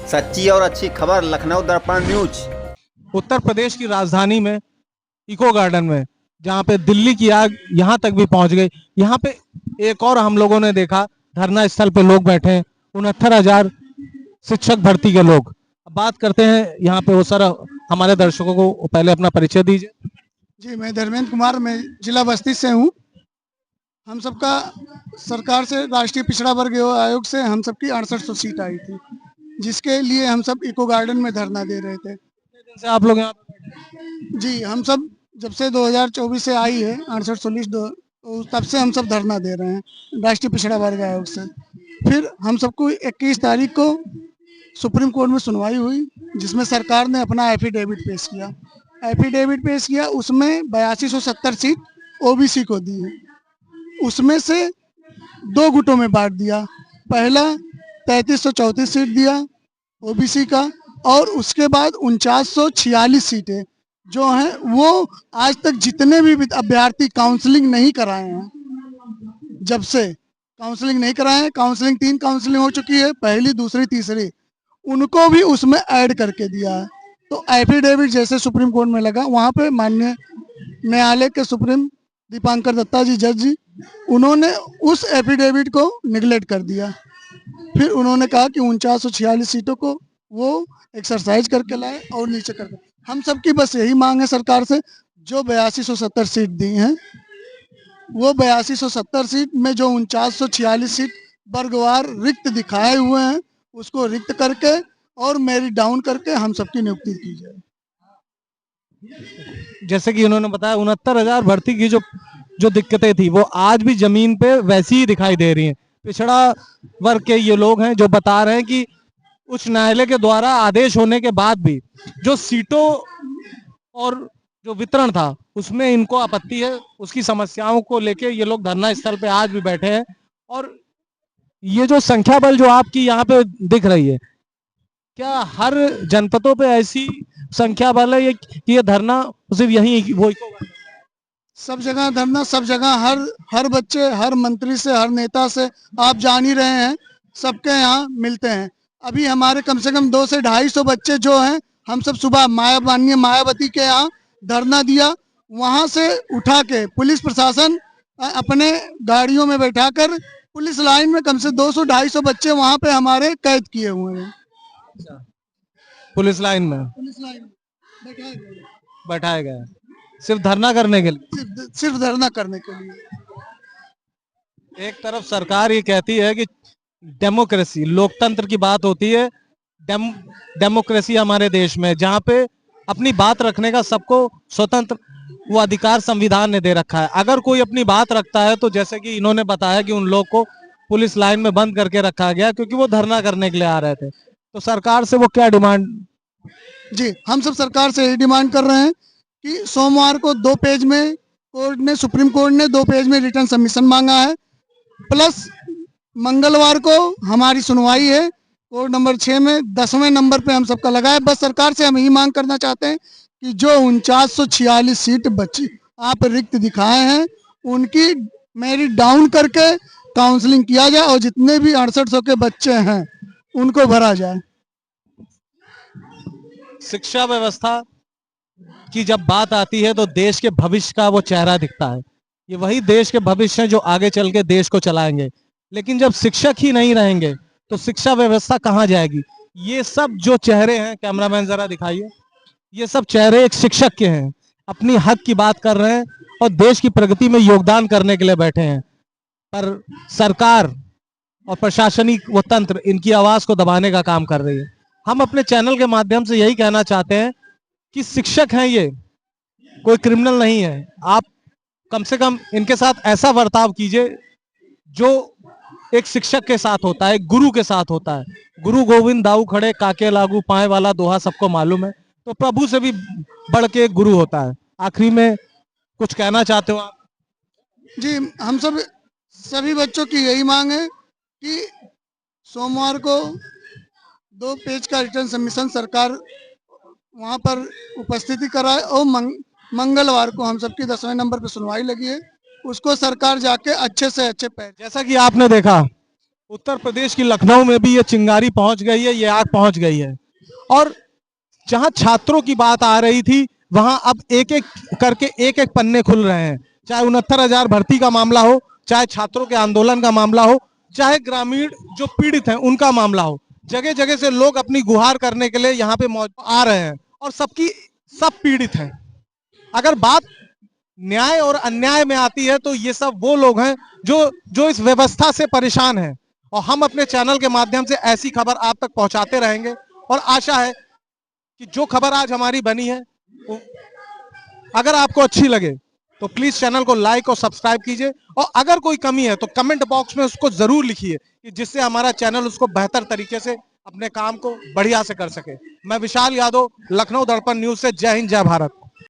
सच्ची और अच्छी खबर लखनऊ दर्पण न्यूज। उत्तर प्रदेश की राजधानी में इको गार्डन में, जहां पे दिल्ली की आग यहां तक भी पहुंच गई, यहां पे एक और हम लोगों ने देखा धरना स्थल पे लोग बैठे हैं, 69,000 शिक्षक भर्ती के लोग। अब बात करते हैं यहाँ पे वो सर, हमारे दर्शकों को पहले अपना परिचय दीजिए। जी, मैं धर्मेंद्र कुमार, मैं जिला बस्ती से हूँ। हम सबका सरकार से, राष्ट्रीय पिछड़ा वर्ग आयोग से हम सबकी 6800 सीट आई थी, जिसके लिए हम सब इको गार्डन में धरना दे रहे थे। से आप लोग यहाँ पे जी, हम सब जब से 2024 से आई है 68 तो तब से हम सब धरना दे रहे हैं राष्ट्रीय पिछड़ा वर्ग आयोग से। फिर हम सबको 21 तारीख को सुप्रीम कोर्ट में सुनवाई हुई, जिसमें सरकार ने अपना एफिडेविट पेश किया। उसमें 8270 सीट ओबीसी को दी है। उसमें से 2 गुटों में बांट दिया। पहला 3334 सीट दिया ओबीसी का, और उसके बाद 4946 सीटें जो हैं वो आज तक जितने भी अभ्यर्थी काउंसलिंग नहीं कराए हैं, जब से काउंसलिंग नहीं कराए हैं, काउंसलिंग 3 काउंसलिंग हो चुकी है, पहली, दूसरी, तीसरी, उनको भी उसमें ऐड करके दिया है। तो एफिडेविट जैसे सुप्रीम कोर्ट में लगा, वहाँ पे माननीय न्यायालय के सुप्रीम दीपांकर दत्ता जी, जज जी, उन्होंने उस एफिडेविट को निगलेक्ट कर दिया। फिर उन्होंने कहा कि 4946 सीटों को वो एक्सरसाइज करके लाए और नीचे कर दिया। हम सबकी बस यही मांग है सरकार से, जो 8270 सीट दी हैं, वो 8270 सीट में जो 4946 सीट वर्गवार रिक्त दिखाए हुए हैं, उसको रिक्त करके और मेरिट डाउन करके हम सबकी नियुक्ति की जाए। जैसे कि उन्होंने बताया 69,000 भर्ती की जो दिक्कतें थी वो आज भी जमीन पे वैसी ही दिखाई दे रही हैं। पिछड़ा वर्ग के ये लोग हैं जो बता रहे हैं कि उच्च न्यायालय के द्वारा आदेश होने के बाद भी जो सीटों और जो वितरण था उसमें इनको आपत्ति है। उसकी समस्याओं को लेके ये लोग धरना स्थल पे आज भी बैठे हैं। और ये जो संख्या बल जो आपकी यहाँ पे दिख रही है, क्या हर जनपदों पे ऐसी संख्या बल है कि ये धरना सिर्फ यही वो सब जगह धरना, सब जगह हर बच्चे, हर मंत्री से, हर नेता से, आप जान ही रहे हैं, सबके यहाँ मिलते हैं। अभी हमारे कम से कम 200 से 250 बच्चे जो हैं, हम सब सुबह माननीय मायावती के यहाँ धरना दिया। वहाँ से उठा के पुलिस प्रशासन अपने गाड़ियों में बैठाकर पुलिस लाइन में कम से 200-250 बच्चे वहाँ पे हमारे कैद किए हुए हैं। पुलिस लाइन में बैठाए गए सिर्फ धरना करने के लिए, सिर्फ धरना करने के लिए। एक तरफ सरकार ये कहती है कि डेमोक्रेसी, लोकतंत्र की बात होती है, डेमोक्रेसी हमारे देश में, जहां पे अपनी बात रखने का सबको स्वतंत्र वो अधिकार संविधान ने दे रखा है। अगर कोई अपनी बात रखता है तो जैसे कि इन्होंने बताया कि उन लोग को पुलिस लाइन में बंद करके रखा गया क्योंकि वो धरना करने के लिए आ रहे थे। तो सरकार से वो क्या डिमांड? जी, हम सब सरकार से यही डिमांड कर रहे हैं कि सोमवार को 2 पेज में सुप्रीम कोर्ट ने 2 पेज में रिटर्न सबमिशन मांगा है, प्लस मंगलवार को हमारी सुनवाई है कोर्ट नंबर 6 में, 10वें नंबर पे हम सबका लगा है। बस सरकार से हम यही मांग करना चाहते हैं कि जो 4946 सीट बची आप रिक्त दिखाए हैं, उनकी मेरिट डाउन करके काउंसलिंग किया जाए और जितने भी 6800 के बच्चे हैं उनको भरा जाए। शिक्षा व्यवस्था की जब बात आती है तो देश के भविष्य का वो चेहरा दिखता है। ये वही देश के भविष्य हैं जो आगे चल के देश को चलाएंगे। लेकिन जब शिक्षक ही नहीं रहेंगे तो शिक्षा व्यवस्था कहाँ जाएगी? ये सब जो चेहरे हैं, कैमरामैन जरा दिखाइए, ये सब चेहरे एक शिक्षक के हैं, अपनी हक की बात कर रहे हैं और देश की प्रगति में योगदान करने के लिए बैठे हैं। पर सरकार और प्रशासनिक वो तंत्र इनकी आवाज को दबाने का काम कर रही है। हम अपने चैनल के माध्यम से यही कहना चाहते हैं कि शिक्षक हैं, ये कोई क्रिमिनल नहीं है। आप कम से कम इनके साथ ऐसा बर्ताव कीजिए जो एक शिक्षक के साथ होता है, एक गुरु के साथ होता है। गुरु गोविंद दाऊ खड़े काके लागू पाए वाला दोहा सबको मालूम है। तो प्रभु से भी बढ़ के एक गुरु होता है। आखिरी में कुछ कहना चाहते हो आप? जी, हम सब सभी बच्चों की यही मांग है कि सोमवार को 2 पेज का रिटर्न सबमिशन सरकार वहाँ पर उपस्थिति कराए और मंगलवार को हम सबकी 10वें नंबर पे सुनवाई लगी है, उसको सरकार जाके अच्छे से अच्छे पैसे। जैसा कि आपने देखा उत्तर प्रदेश की लखनऊ में भी ये चिंगारी पहुंच गई है, ये आग पहुंच गई है। और जहां छात्रों की बात आ रही थी वहां अब एक एक करके एक एक पन्ने खुल रहे हैं। चाहे 69,000 भर्ती का मामला हो, चाहे छात्रों के आंदोलन का मामला हो, चाहे ग्रामीण जो पीड़ित हैं उनका मामला हो, जगह जगह से लोग अपनी गुहार करने के लिए यहाँ पे आ रहे हैं और सब पीड़ित हैं। अगर बात न्याय और अन्याय में आती है तो ये सब वो लोग हैं जो इस व्यवस्था से परेशान हैं। और हम अपने चैनल के माध्यम से ऐसी खबर आप तक पहुंचाते रहेंगे और आशा है कि जो खबर आज हमारी बनी है अगर आपको अच्छी लगे तो प्लीज चैनल को लाइक और सब्सक्राइब कीजिए, और अगर कोई कमी है तो कमेंट बॉक्स में उसको जरूर लिखिए कि जिससे हमारा चैनल उसको बेहतर तरीके से अपने काम को बढ़िया से कर सके। मैं विशाल यादव, लखनऊ दर्पण न्यूज से। जय हिंद, जय भारत।